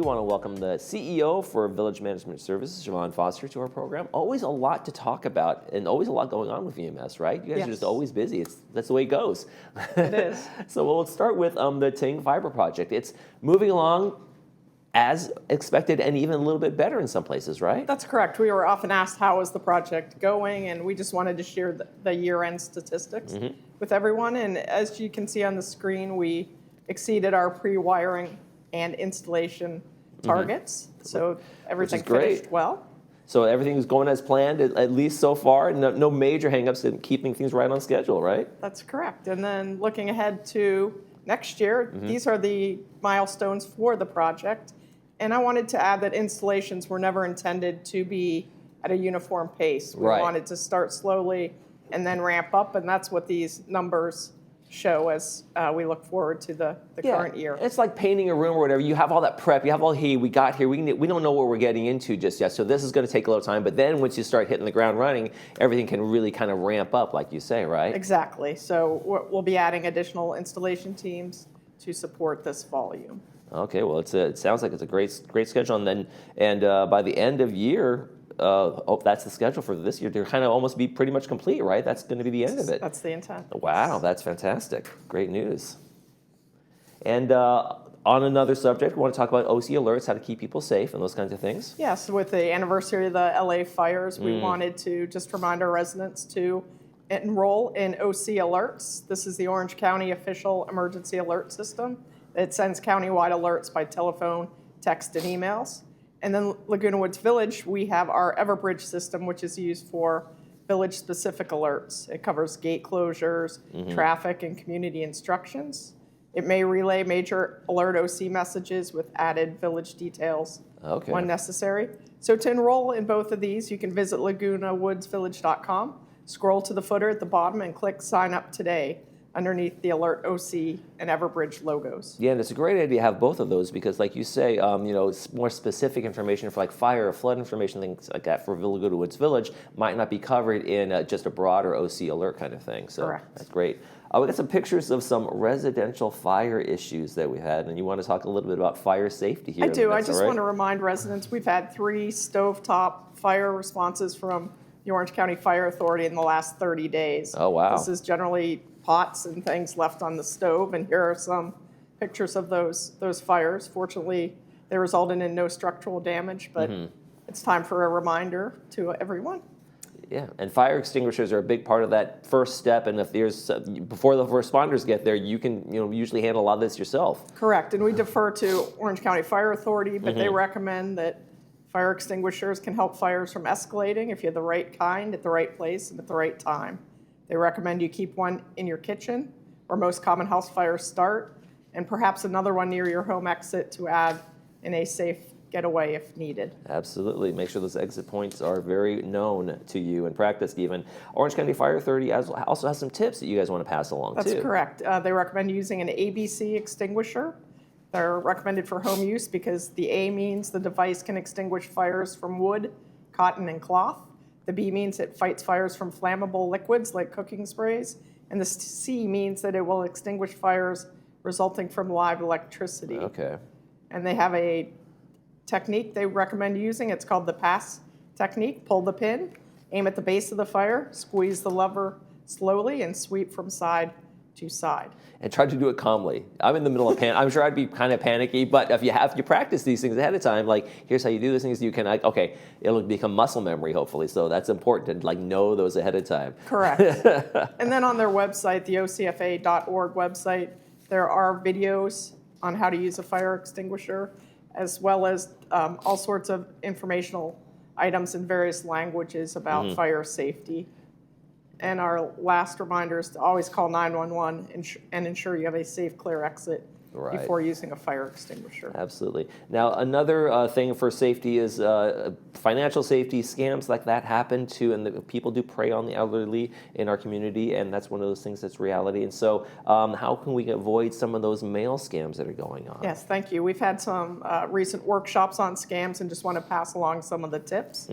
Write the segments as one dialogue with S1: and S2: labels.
S1: want to welcome the CEO for Village Management Services, Siobhan Foster, to our program. Always a lot to talk about and always a lot going on with VMS, right? You guys are just always busy. That's the way it goes.
S2: It is.
S1: So let's start with the Ting Fiber project. It's moving along as expected and even a little bit better in some places, right?
S2: That's correct. We were often asked how is the project going, and we just wanted to share the year-end statistics with everyone. And as you can see on the screen, we exceeded our pre-wiring and installation targets. So everything finished well.
S1: So everything's going as planned, at least so far. No major hangups in keeping things right on schedule, right?
S2: That's correct. And then looking ahead to next year, these are the milestones for the project. And I wanted to add that installations were never intended to be at a uniform pace. We wanted to start slowly and then ramp up, and that's what these numbers show as we look forward to the current year.
S1: It's like painting a room or whatever. You have all that prep. You have all, hey, we got here. We don't know what we're getting into just yet. So this is going to take a little time. But then once you start hitting the ground running, everything can really kind of ramp up, like you say, right?
S2: Exactly. So we'll be adding additional installation teams to support this volume.
S1: Okay, well, it sounds like it's a great schedule. And by the end of year, that's the schedule for this year. They're kind of almost be pretty much complete, right? That's going to be the end of it.
S2: That's the intent.
S1: Wow, that's fantastic. Great news. And on another subject, we want to talk about OC alerts, how to keep people safe and those kinds of things.
S2: Yes, with the anniversary of the LA fires, we wanted to just remind our residents to enroll in OC alerts. This is the Orange County official emergency alert system. It sends countywide alerts by telephone, text, and emails. And then Laguna Woods Village, we have our Everbridge system, which is used for village-specific alerts. It covers gate closures, traffic, and community instructions. It may relay major alert OC messages with added village details when necessary. So to enroll in both of these, you can visit lagunawoodsvillage.com, scroll to the footer at the bottom, and click Sign Up Today underneath the Alert OC and Everbridge logos.
S1: Yeah, and it's a great idea to have both of those because, like you say, more specific information for like fire or flood information, things like that for Laguna Woods Village might not be covered in just a broader OC alert kind of thing. So that's great. We got some pictures of some residential fire issues that we had, and you want to talk a little bit about fire safety here.
S2: I do. I just want to remind residents we've had 3 stovetop fire responses from the Orange County Fire Authority in the last 30 days.
S1: Oh, wow.
S2: This is generally pots and things left on the stove, and here are some pictures of those fires. Fortunately, they resulted in no structural damage, but it's time for a reminder to everyone.
S1: Yeah, and fire extinguishers are a big part of that first step, and if there's before the responders get there, you can usually handle a lot of this yourself.
S2: Correct, and we defer to Orange County Fire Authority, but they recommend that fire extinguishers can help fires from escalating if you have the right kind at the right place and at the right time. They recommend you keep one in your kitchen, where most common house fires start, and perhaps another one near your home exit to add in a safe getaway if needed. Absolutely. Make sure those exit points are very known to you and practiced even. Orange County Fire Authority also has some tips that you guys want to pass along, too. That's correct. They recommend using an ABC extinguisher. They're recommended for home use because the A means the device can extinguish fires from wood, cotton, and cloth. The B means it fights fires from flammable liquids like cooking sprays. And the C means that it will extinguish fires resulting from live electricity. Okay. And they have a technique they recommend using. It's called the pass technique. Pull the pin, aim at the base of the fire, squeeze the lever slowly, and sweep from side to side. And try to do it calmly. I'm in the middle of I'm sure I'd be kind of panicky, but if you practice these things ahead of time, like here's how you do these things, you can it'll become muscle memory hopefully. So that's important to know those ahead of time. Correct. And then on their website, the ocfa.org website, there are videos on how to use a fire extinguisher, as well as all sorts of informational items in various languages about fire safety. And our last reminder is to always call 911 and ensure you have a safe, clear exit before using a fire extinguisher. Absolutely. Now, another thing for safety is financial safety. Scams like that happen too, and people do prey on the elderly in our community, and that's one of those things that's reality. And so how can we avoid some of those mail scams that are going on? Yes, thank you. We've had some recent workshops on scams and just want to pass along some of the tips.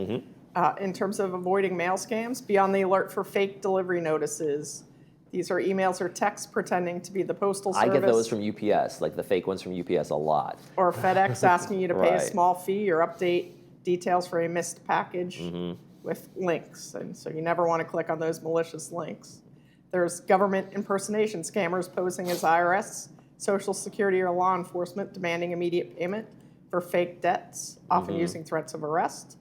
S2: In terms of avoiding mail scams, be on the alert for fake delivery notices, These are emails or texts pretending to be the postal
S1: I
S2: service.
S1: get those from UPS, like the fake ones from UPS a lot.
S2: Or FedEx asking you to pay a
S1: Right.
S2: small fee or update details for a missed package with links. And so you never want to click on those malicious links. There's government impersonation scammers posing as IRS, Social Security, or law enforcement demanding immediate payment for fake debts, often using threats of arrest.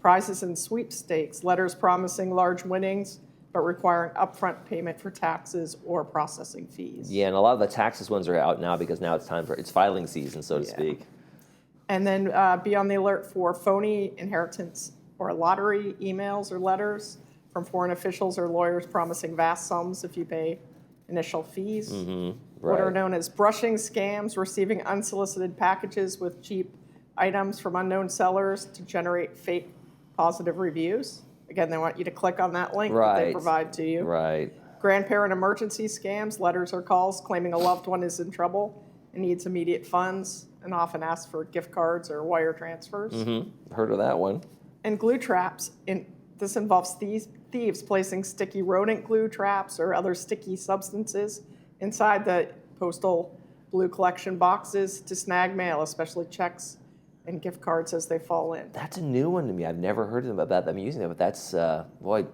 S2: Prizes and sweepstakes, letters promising large winnings, but requiring upfront payment for taxes or processing fees.
S1: Yeah, and a lot of the taxes ones are out now because now it's filing season, so to speak.
S2: And then be on the alert for phony inheritance or lottery emails or letters from foreign officials or lawyers promising vast sums if you pay initial fees. What are known as brushing scams, receiving unsolicited packages with cheap items from unknown sellers to generate fake positive reviews. Again, they want you to click on that link that they provide to you. Grandparent emergency scams, letters or calls claiming a loved one is in trouble and needs immediate funds, and often ask for gift cards or wire transfers.
S1: Heard of that one.
S2: And glue traps. This involves thieves placing sticky rodent glue traps or other sticky substances inside the postal blue collection boxes to snag mail, especially checks and gift cards as they fall in.
S1: That's a new one to me. I've never heard of them using that, but that's, boy,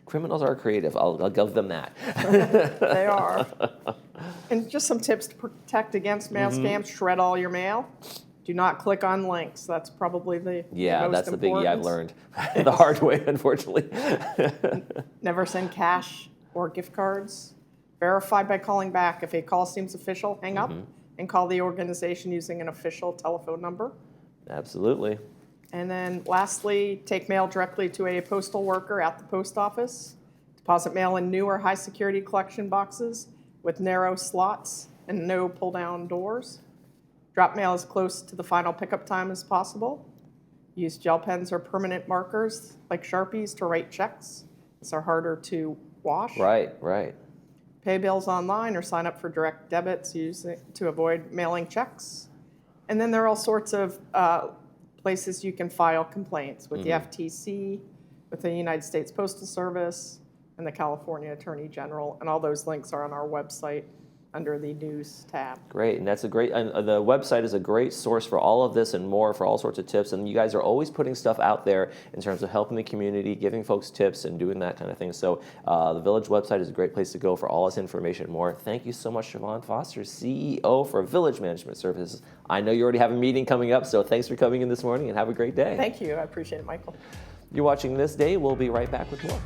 S1: criminals are creative. I'll give them that.
S2: They are. And just some tips to protect against mail scams. Shred all your mail. Do not click on links. That's probably the most
S1: that's the biggie I've
S2: important.
S1: learned the hard way, unfortunately.
S2: Never send cash or gift cards. Verify by calling back. If a call seems official, hang up and call the organization using an official telephone number.
S1: Absolutely.
S2: And then lastly, take mail directly to a postal worker at the post office. Deposit mail in new or high security collection boxes with narrow slots and no pull down doors. Drop mail as close to the final pickup time as possible. Use gel pens or permanent markers like Sharpies to write checks. These are harder to wash.
S1: Right.
S2: Pay bills online or sign up for direct debits to avoid mailing checks. And then there are all sorts of places you can file complaints with the FTC, with the United States Postal Service, and the California Attorney General. And all those links are on our website under the News tab.
S1: Great, and that's a great, and the website is a great source for all of this and more, for all sorts of tips, and you guys are always putting stuff out there in terms of helping the community, giving folks tips and doing that kind of thing. So the Village website is a great place to go for all this information and more. Thank you so much, Siobhan Foster, CEO for Village Management Services. I know you already have a meeting coming up, so thanks for coming in this morning and have a great day.
S2: Thank you, I appreciate it, Michael.
S1: You're watching This Day. We'll be right back with more.